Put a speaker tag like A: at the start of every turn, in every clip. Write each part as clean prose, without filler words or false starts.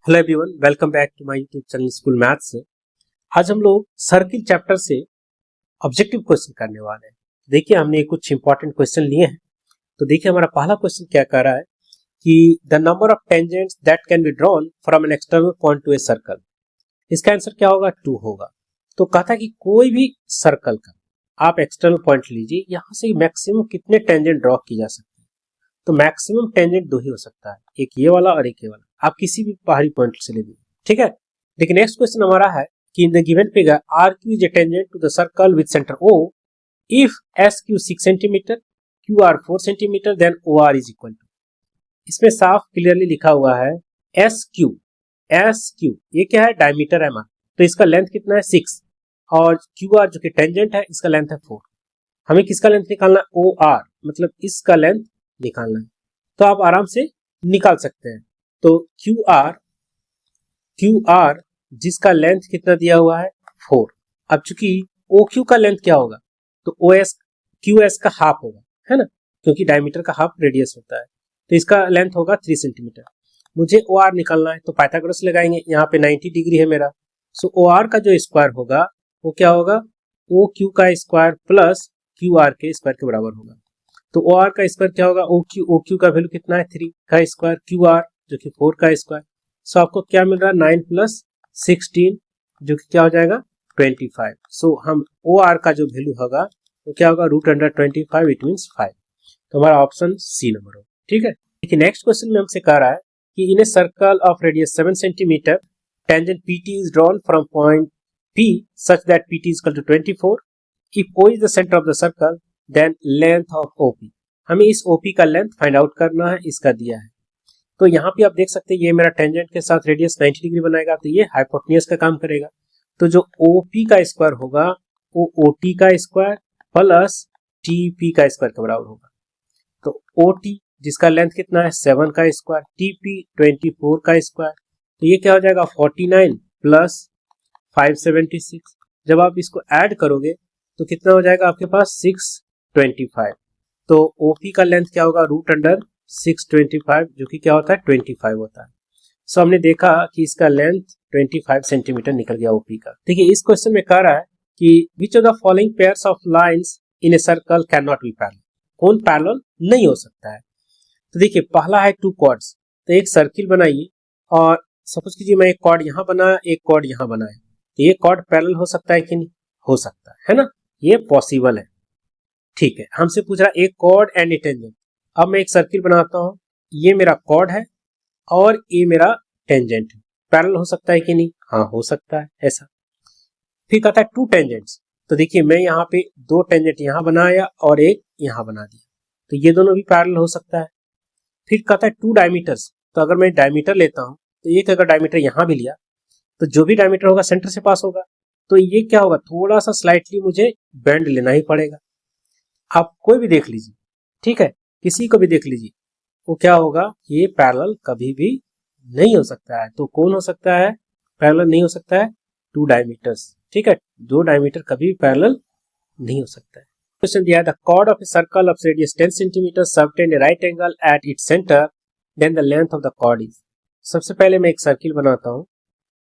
A: Hello everyone, welcome back to my YouTube channel school maths. आज हम लोग circle chapter से ऑब्जेक्टिव क्वेश्चन करने वाले हैं। देखिए, हमने कुछ इंपॉर्टेंट क्वेश्चन लिए हैं। तो देखिए, हमारा पहला क्वेश्चन क्या कह रहा है कि the number of tangents that can be drawn from an external point two a circle. इसका आंसर क्या होगा? 2 होगा। तो कहता है कि कोई भी सर्कल का आप एक्सटर्नल पॉइंट लीजिए, यहाँ से मैक्सिमम कितने टेंजेंट ड्रॉ की जा सकती है। तो मैक्सिमम टेंजेंट 2 ही हो सकता है, एक ये वाला और एक ये वाला। आप किसी भी बाहरी पॉइंट से ले लीजिए, ठीक है। लेकिन नेक्स्ट क्वेश्चन हमारा है कि in the given figure R Q is a tangent to the circle with centre O if S Q 6 centimetre, Q R 4 centimetre, then O R is equal to. इसमें साफ क्लियरली लिखा हुआ है S Q ये क्या है? Diameter है मान। तो इसका लेंथ कितना है? 6, और क्यू आर जो कि टेंजेंट है, इसका लेंथ है 4। हमें किसका लेंथ निकालना है? ओ आर, मतलब इसका लेंथ निकालना है। तो आप आराम से निकाल सकते हैं। तो क्यू आर जिसका लेंथ कितना दिया हुआ है? 4। अब चूंकि ओ क्यू का लेंथ क्या होगा? तो ओ एस क्यू एस का हाफ होगा, है ना, क्योंकि डायमीटर का हाफ रेडियस होता है। तो इसका लेंथ होगा 3 सेंटीमीटर। मुझे ओ आर निकालना है, तो पाइथागोरस लगाएंगे। यहाँ पे 90 डिग्री है मेरा। सो ओ आर का जो स्क्वायर होगा वो क्या होगा? ओ क्यू का स्क्वायर प्लस क्यू आर के स्क्वायर के बराबर होगा। तो ओ आर का स्क्वायर क्या होगा? ओ क्यू का वैल्यू कितना है? 3 का स्क्वायर, क्यू आर जो कि 4 का स्क्वायर। सो आपको क्या मिल रहा है? 9 प्लस 16 जो कि क्या हो जाएगा? 25। सो हम ओ आर का जो वैल्यू होगा वो क्या होगा? √25, इट मीन्स 5। तो हमारा ऑप्शन सी नंबर होगा, ठीक है। देखिए, नेक्स्ट क्वेश्चन में हमसे कह रहा है कि in a circle of radius 7 centimetre tangent PT is drawn from point P such that PT is equal to 24. If O is the center of the circle, then length of OP. हमें इस OP का length find out करना है, इसका दिया है। तो यहाँ पे आप देख सकते हैं ये मेरा टेंजेंट के साथ रेडियस 90 डिग्री बनाएगा, तो ये हाइपोटेन्यूज का काम करेगा। तो जो OP का स्क्वायर होगा वो OT का स्क्वायर प्लस TP का स्क्वायर के बराबर होगा। तो OT जिसका लेंथ कितना है? 7 का स्क्वायर, TP 24 का स्क्वायर। तो ये क्या हो जाएगा? 49 प्लस 576। जब आप इसको ऐड करोगे तो कितना हो जाएगा आपके पास? 625। तो OP का लेंथ क्या होगा? √625, जो कि क्या होता है? 25 होता है। सो हमने देखा कि इसका लेंथ 25 सेंटीमीटर निकल गया OP का। देखिए, इस क्वेश्चन में कह रहा है कि which of the following pairs of lines in a circle can not be parallel. कौन पैरेलल नहीं हो सकता है? तो देखिए, पहला है 2 कॉर्ड्स। तो एक सर्किल बनाइए और सपोज कीजिए मैं एक कॉर्ड यहाँ बनाया, एक कॉर्ड यहाँ बनाया। तो ये कॉर्ड पैरेलल हो सकता है कि नहीं? हो सकता है ना, ये पॉसिबल है, ठीक है। हमसे पूछ रहा है एक कॉर्ड एंड ए टेंजेंट। अब मैं एक सर्किल बनाता हूं, ये मेरा कॉर्ड है और ये मेरा टेंजेंट है। पैरेलल हो सकता है कि नहीं? हाँ, हो सकता है ऐसा। फिर कहता है 2 टेंजेंट्स। तो देखिए, मैं यहाँ पे 2 टेंजेंट यहाँ बनाया और एक यहाँ बना दिया, तो ये दोनों भी पैरेलल हो सकता है। फिर कहता है 2 डायमीटर्स। तो अगर मैं डायमीटर लेता हूं, तो एक अगर डायमीटर यहाँ भी लिया तो जो भी डायमीटर होगा सेंटर से पास होगा। तो ये क्या होगा? थोड़ा सा स्लाइटली मुझे बेंड लेना ही पड़ेगा। आप कोई भी देख लीजिए, ठीक है, किसी को भी देख लीजिए, वो क्या होगा? ये पैरेलल कभी भी नहीं हो सकता है। तो कौन हो सकता है पैरेलल नहीं हो सकता है? 2 डायमीटर्स, ठीक है। 2 डायमीटर कभी भी पैरेलल नहीं हो सकता है। क्वेश्चन दिया है the chord of a circle of radius 10 centimetre subtend a right angle at its centre, then the length of the chord is. सबसे पहले मैं एक सर्किल बनाता हूं।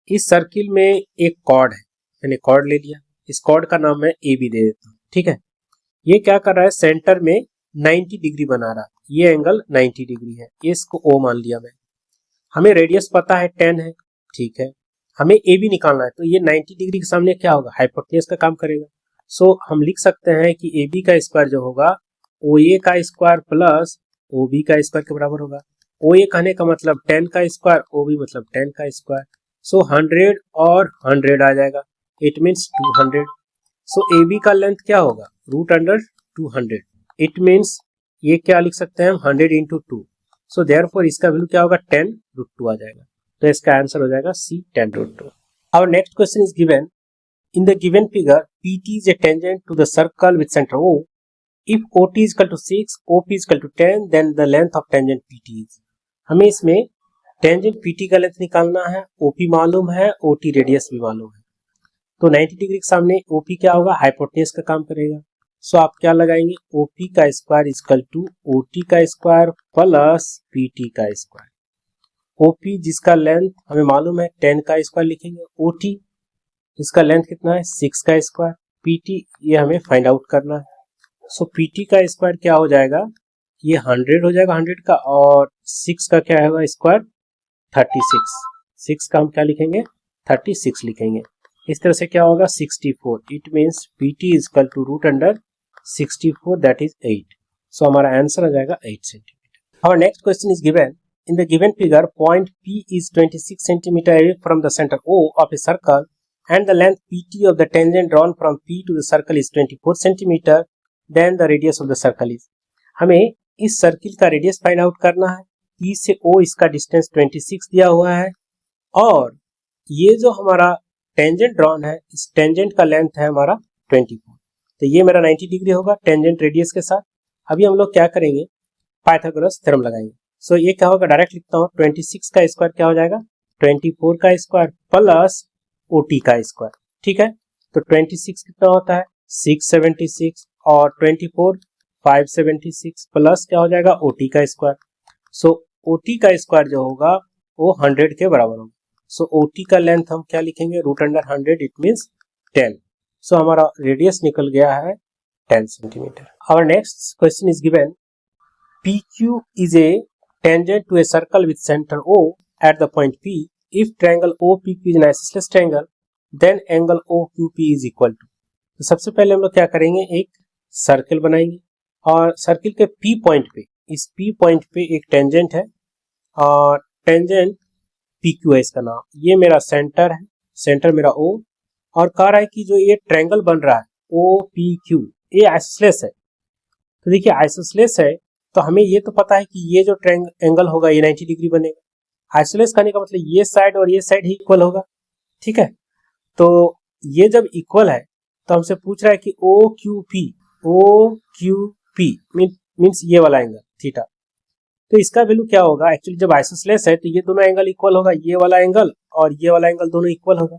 A: इस सर्किल में एक कॉर्ड है, मैंने कॉर्ड ले लिया। इस कॉर्ड का नाम मैं AB दे देता हूं, ठीक है। ये क्या कर रहा है? सेंटर में 90 डिग्री बना रहा है। ये एंगल 90 डिग्री है, इसको O मान लिया मैं। हमें रेडियस पता है 10 है, ठीक है। हमें AB निकालना है, तो ये 90 डिग्री के सामने क्या होगा? हाइपोटेन्यूज का काम करेगा। सो हम लिख सकते हैं कि AB का स्क्वायर जो होगा OA का स्क्वायर प्लस OB का स्क्वायर के बराबर होगा। OA कहने का मतलब 10 का स्क्वायर, OB मतलब 10 का स्क्वायर। सो 100 और 100 आ जाएगा, इट मीन्स 200। सो AB का लेंथ क्या होगा? √200। इट मीन्स ये क्या लिख सकते हैं हम? 100 इंटू 2। सो देयरफॉर इसका वैल्यू क्या होगा? 10√2 आ जाएगा। तो इसका आंसर हो जाएगा C, 10√2। Our next question is given in the given figure PT is a tangent to the circle with centre O. If OT is equal to 6, OP is equal to 10, then the length of tangent PT is. हमें इसमें tangent PT का length निकालना है, OP मालूम है, OT radius भी मालूम है। तो 90 डिग्री के सामने OP क्या होगा? हाइपोटेन्यूज का काम करेगा। सो आप क्या लगाएंगे? OP का स्क्वायर इक्वल टू OT का स्क्वायर प्लस PT का स्क्वायर। OP जिसका लेंथ हमें मालूम है 10 का स्क्वायर लिखेंगे, OT इसका लेंथ कितना है 6 का स्क्वायर, PT ये हमें फाइंड आउट करना है। सो PT का स्क्वायर क्या हो जाएगा, ये 100 हो जाएगा 100 का, और 6 का क्या होगा स्क्वायर 36, 6 का हम क्या लिखेंगे 36 लिखेंगे। इस तरह से क्या होगा 64, it means PT is equal to root under 64 that is 8। So हमारा आंसर आ जाएगा 8 centimetre. Our next question is given. In the given figure, point P is 26 centimeter away from the center O of a circle and the length PT of the tangent drawn from P to the circle is 24 centimeter. Then the radius of the circle is. हमें इस circle का radius find out करना है। P से O इसका distance 26 दिया हुआ है और ये जो हमारा टेंजेंट ड्रॉन है इस टेंजेंट का लेंथ है हमारा 24, तो ये मेरा 90 डिग्री होगा टेंजेंट रेडियस के साथ। अभी हम लोग क्या करेंगे पाइथागोरस थ्योरम लगाएंगे। सो ये क्या होगा डायरेक्ट लिखता हूँ 26 का स्क्वायर क्या हो जाएगा 24 का स्क्वायर प्लस OT का स्क्वायर, ठीक है। तो 26 कितना होता है 676 और 24 576 प्लस क्या हो जाएगा OT का स्क्वायर। सो OT का स्क्वायर जो होगा वो 100 के बराबर होगा। सो OT का लेंथ हम क्या लिखेंगे रूट अंडर 100 इट मीन्स 10। सो हमारा रेडियस निकल गया है 10 centimetre. Our next question is given. PQ is a tangent to a circle with center O at the point P. If triangle OPQ is an isosceles triangle, then angle OQP is equal to. तो सबसे पहले हम लोग क्या करेंगे एक circle बनाएंगे और सर्किल के P पॉइंट पे इस P पॉइंट पे एक टेंजेंट है और टेंजेंट PQ है इसका नाम। ये मेरा सेंटर है, सेंटर मेरा O और कह रहा है कि जो ये ट्रायंगल बन रहा है OPQ ये आइसोसेलेस है। तो देखिए आइसोसेलेस है तो हमें ये तो पता है कि ये जो एंगल होगा ये 90 डिग्री बनेगा। आइसोसेलेस करने का मतलब ये साइड और ये साइड ही इक्वल होगा, ठीक है। तो ये जब इक्वल है तो हमसे पूछ रहा है कि OQP मीन्स ये वाला एंगल थीटा। तो इसका वैल्यू क्या होगा एक्चुअली जब आइसोसेलेस है तो ये दोनों एंगल इक्वल होगा, ये वाला एंगल और ये वाला एंगल दोनों इक्वल होगा।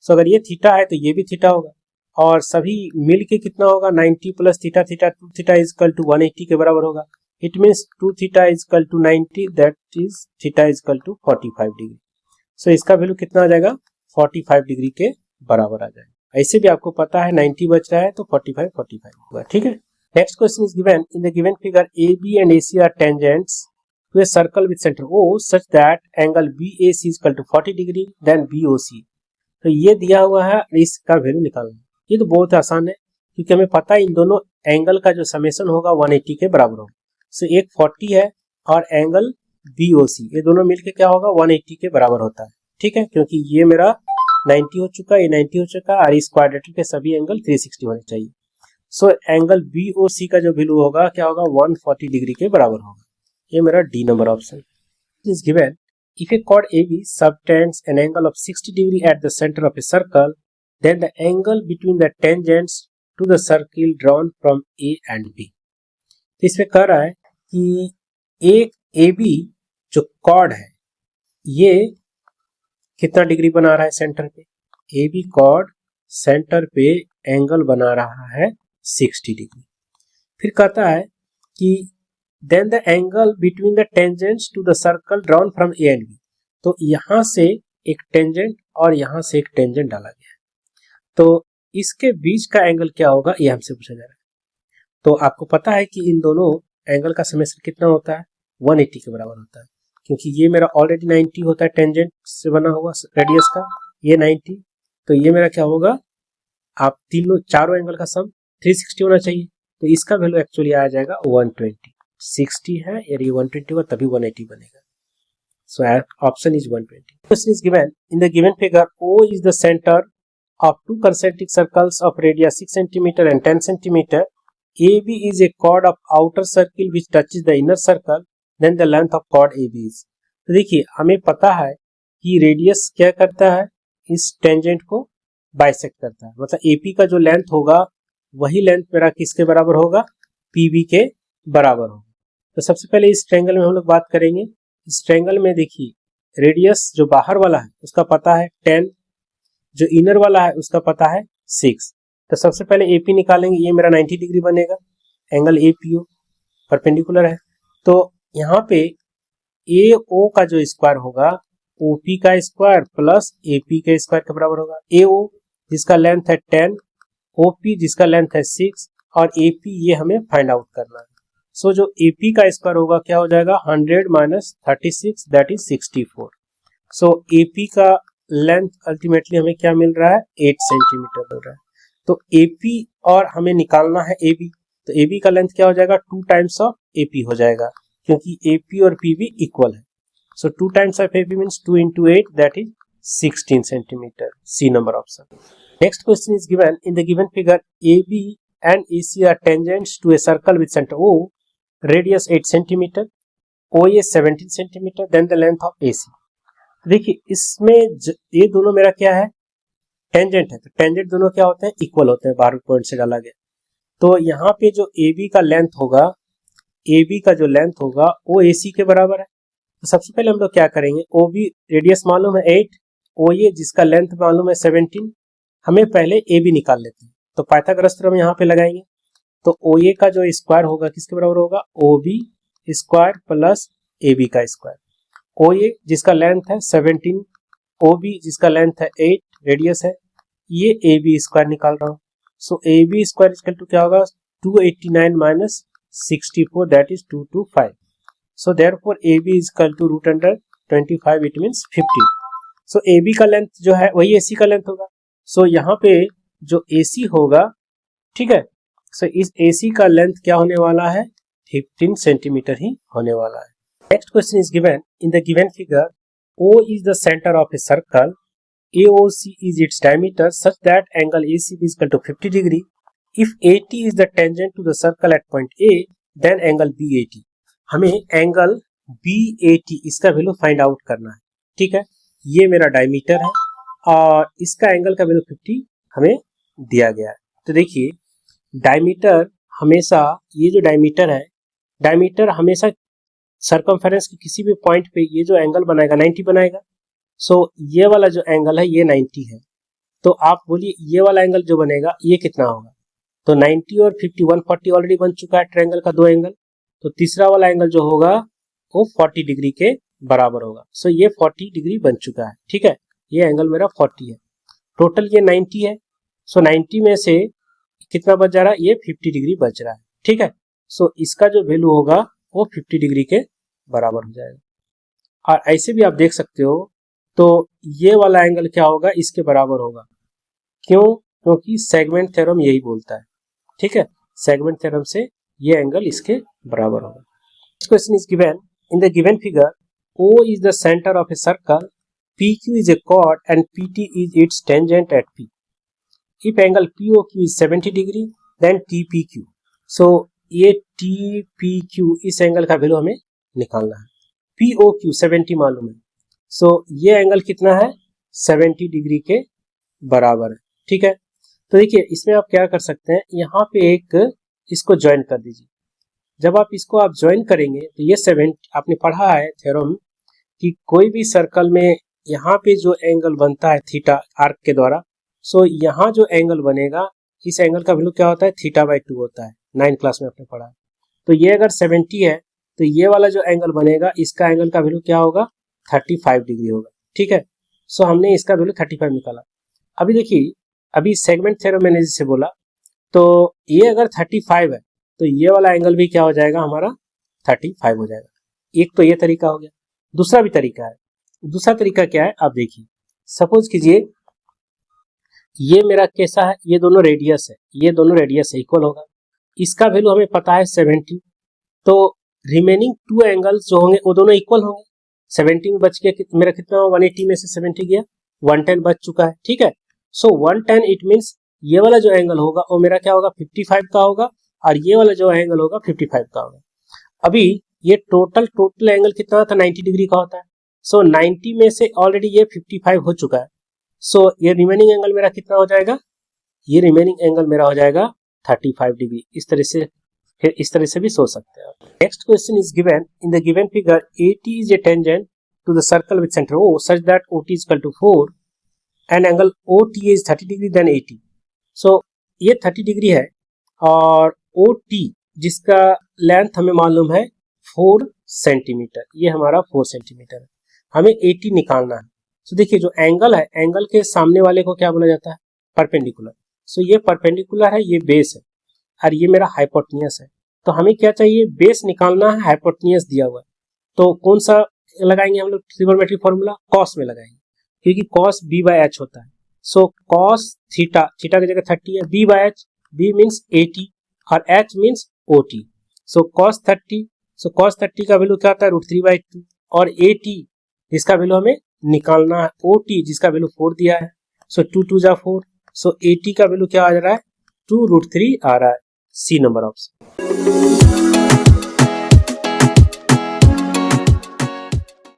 A: सो अगर ये थीटा है तो ये भी थीटा होगा और सभी मिल के कितना होगा 90 plus theta theta 2 theta is equal to 180 के बराबर होगा। It means 2 theta is equal to 90 that is theta is equal to 45 degree. So इसका वैल्यू कितना आ जाएगा 45 डिग्री के बराबर आ जाएगा। ऐसे भी आपको पता है 90 बच रहा है तो 45 होगा, ठीक है। Next question is given in the given figure AB and AC are tangents to a circle with centre O such that angle BAC is equal to 40 degree then BOC। तो ये दिया हुआ है, इसका वैल्यू निकालना। ये तो बहुत आसान है क्योंकि हमें पता है इन दोनों एंगल का जो समेशन होगा 180 के बराबर होगा। सो एक 40 है और एंगल BOC ये दोनों मिलके क्या होगा 180 के बराबर होता है, ठीक है। क्योंकि ये मेरा 90 हो चुका है, ये 90 हो चुका है और इस क्वाड्रेटिक के सभी एंगल 360 होने चाहिए। सो एंगल BOC का जो वैल्यू होगा क्या होगा 140 डिग्री के बराबर होगा। ये मेरा D number option is given. If a chord AB subtends an angle of 60 degree at the center of a circle, then the angle between the tangents to the circle drawn from A and B. तो इसमें कह रहा है कि एक AB जो chord है ये कितना डिग्री बना रहा है सेंटर पे, AB chord सेंटर पे एंगल बना रहा है 60 डिग्री। फिर कहता है कि then the angle between the tangents to the circle drawn from A and B. तो यहां से एक टेंजेंट और यहां से एक टेंजेंट डाला गया है तो इसके बीच का एंगल क्या होगा ये हमसे पूछा जा रहा है। तो आपको पता है कि इन दोनों एंगल का समेशन कितना होता है 180 के बराबर होता है क्योंकि ये मेरा ऑलरेडी 90 होता है टेंजेंट से बना हुआ रेडियस का, ये 90 तो ये मेरा क्या होगा आप चारों एंगल का सम 360 होना चाहिए। तो इसका वैल्यू एक्चुअली आ जाएगा 120। 60 है यार ये 120 होगा तभी 180 बनेगा। So option is 120. Question is given in the given figure O is the center of two concentric circles of radius 6 cm and 10 cm. AB is a chord of outer circle which touches the inner circle. Then the length of chord AB is. तो देखिए हमें पता है कि radius क्या करता है इस टेंजेंट को बाइसेक्ट करता है, मतलब AP का जो लेंथ होगा वही लेंथ मेरा किसके बराबर होगा PB के बराबर होगा। तो सबसे पहले इस ट्रायंगल में हम लोग बात करेंगे। इस ट्रायंगल में देखिए रेडियस जो बाहर वाला है उसका पता है 10, जो इनर वाला है उसका पता है 6। तो सबसे पहले AP निकालेंगे, ये मेरा 90 डिग्री बनेगा, एंगल APO परपेंडिकुलर है। तो यहाँ पे ए ओ का जो स्क्वायर होगा ओपी का स्क्वायर प्लस एपी के स्क्वायर के बराबर होगा। ए ओ जिसका लेंथ है 10, ओपी जिसका लेंथ है 6 और एपी ये हमें फाइंड आउट करना है। सो जो एपी का स्क्वायर होगा क्या हो जाएगा 100 minus 36 that is 64। So AP का लेंथ अल्टीमेटली हमें क्या मिल रहा है 8 सेंटीमीटर मिल रहा है। तो एपी और हमें निकालना है एबी, तो एबी का लेंथ क्या हो जाएगा 2 टाइम्स ऑफ एपी हो जाएगा क्योंकि एपी और पीबी इक्वल है। सो 2 times of AP means 2 into 8 that is 16 centimeter. C number option. Next question is given in the given figure AB and AC are tangents to a circle with center O, radius 8 centimeter, OA 17 centimeter, then the length of AC. देखिए इसमें ये दोनों मेरा क्या है tangent है, तो tangent दोनों क्या होते हैं इक्वल होते हैं, 12 पॉइंट से डाला गया। तो यहाँ पे जो AB का लेंथ होगा, AB का जो लेंथ होगा वो AC के बराबर है। तो सबसे पहले हम लोग क्या करेंगे, OB रेडियस मालूम है 8, OA जिसका लेंथ मालूम है 17, हमें पहले AB निकाल लेते हैं। तो पाइथागोरस थ्योरम यहाँ पे लगाएंगे, तो OA का जो स्क्वायर होगा किसके बराबर होगा OB स्क्वायर प्लस AB का स्क्वायर। OA जिसका लेंथ है 17, OB जिसका लेंथ है 8 रेडियस है, ये AB स्क्वायर निकाल रहा हूँ। So AB square equal to क्या होगा 289 minus 64 that is 225। So therefore AB is equal to root under 25 it means 50। So AB का लेंथ जो है वही AC का लेंथ होगा। सो यहाँ पे जो AC होगा, ठीक है, सो इस AC का लेंथ क्या होने वाला है 15 सेंटीमीटर ही होने वाला है। Next question is given in the given figure O is the center of a circle, AOC is its diameter such that angle ACB is equal to 50 degree. If AT is the tangent to the circle at point A, then angle BAT. हमें angle BAT इसका value find out करना है, ठीक है। ये मेरा diameter है और इसका एंगल का वैल्यू 50 हमें दिया गया है। तो देखिए डायमीटर हमेशा, ये जो डायमीटर है, डायमीटर हमेशा सर्कमफेरेंस के किसी भी पॉइंट पे ये जो एंगल बनाएगा 90 बनाएगा। सो ये वाला जो एंगल है ये 90 है, तो आप बोलिए ये वाला एंगल जो बनेगा ये कितना होगा। तो 90 और 50 140 ऑलरेडी बन चुका है ट्रायंगल का दो एंगल, तो तीसरा वाला एंगल जो होगा वो 40 डिग्री के बराबर होगा। सो ये 40 डिग्री बन चुका है, ठीक है, ये एंगल मेरा 40 है, टोटल ये 90 है। सो 90 में से कितना बच जा रहा है, ये 50 डिग्री बच रहा है, ठीक है। सो इसका जो वैल्यू होगा वो 50 डिग्री के बराबर हो जाएगा। और ऐसे भी आप देख सकते हो, तो ये वाला एंगल क्या होगा इसके बराबर होगा, क्यों, क्योंकि सेगमेंट थ्योरम यही बोलता है, ठीक है, सेगमेंट थ्योरम से ये एंगल इसके बराबर होगा। Next question is given in the given figure O is the center of a circle, PQ is a chord and PT is its tangent at P. If angle POQ is 70 degree, then TPQ. So ये TPQ इस angle का value हमें निकालना है। POQ 70 मालूम है, सो ये angle कितना है 70 डिग्री के बराबर है, ठीक है। तो देखिए इसमें आप क्या कर सकते हैं, यहाँ पे एक इसको ज्वाइन कर दीजिए। जब आप इसको आप ज्वाइन करेंगे तो ये 70, आपने पढ़ा है थ्योरम कि कोई भी सर्कल में यहाँ पे जो एंगल बनता है थीटा आर्क के द्वारा, सो यहाँ जो एंगल बनेगा इस एंगल का वैल्यू क्या होता है θ/2 होता है, 9 क्लास में आपने पढ़ा है। तो ये अगर 70 है तो ये वाला जो एंगल बनेगा इसका एंगल का वैल्यू क्या होगा 35 डिग्री होगा, ठीक है। सो हमने इसका वैल्यू 35 निकाला। अभी देखिए, अभी सेगमेंट थ्योरम मैंने जिससे बोला, तो ये अगर 35 है तो ये वाला एंगल भी क्या हो जाएगा हमारा 35 हो जाएगा। एक तो ये तरीका हो गया। दूसरा भी तरीका है। दूसरा तरीका क्या है आप देखिए, सपोज कीजिए ये मेरा कैसा है, ये दोनों रेडियस है, ये दोनों रेडियस है, इक्वल होगा, इसका वैल्यू हमें पता है 70, तो रिमेनिंग 2 एंगल्स जो होंगे वो दोनों इक्वल होंगे। 70 में बच के मेरा कितना, 180 में से 70 गया, 110 बच चुका है, ठीक है। सो 110 इट मीन्स ये वाला जो एंगल होगा वो मेरा क्या होगा 55 का होगा और ये वाला जो एंगल होगा 55 का होगा। अभी ये टोटल एंगल कितना होता है 90 डिग्री का होता है। सो 90 में से ऑलरेडी ये 55 हो चुका है, सो ये रिमेनिंग एंगल मेरा कितना हो जाएगा, ये रिमेनिंग एंगल मेरा हो जाएगा 35 डिग्री। इस तरह से भी सोच सकते हैं। Next question is given in the given figure AT is a tangent to the circle with centre O such that OT is equal to 4 and angle OTA is 30 degree then AT। So ये 30 degree है और OT जिसका length हमें मालूम है 4 centimetre, ये हमारा 4 centimetre है। हमें 80 निकालना है। तो देखिए जो एंगल है, एंगल के सामने वाले को क्या बोला जाता है? परपेंडिकुलर। सो ये परपेंडिकुलर है, ये बेस है और ये मेरा हाइपोटेन्यूस है। तो हमें क्या चाहिए? बेस निकालना है, हाइपोटेन्यूस दिया हुआ है। तो कौन सा लगाएंगे हम लोग? ट्रिगोनोमेट्री फॉर्मूला कॉस में लगाएंगे, क्योंकि कॉस बी बाय एच होता है। सो कॉस थीटा, थीटा की जगह 30 है, B by H, B means 80 और H means OT। So cos 30, so cos 30 का वैल्यू क्या होता है? √3/2 और 80 जिसका वैल्यू हमें निकालना है, OT जिसका वैल्यू 4 दिया है। सो 2 2 जा 4, सो 80 का वैल्यू क्या आ रहा है? 2√3 आ रहा है। C number option.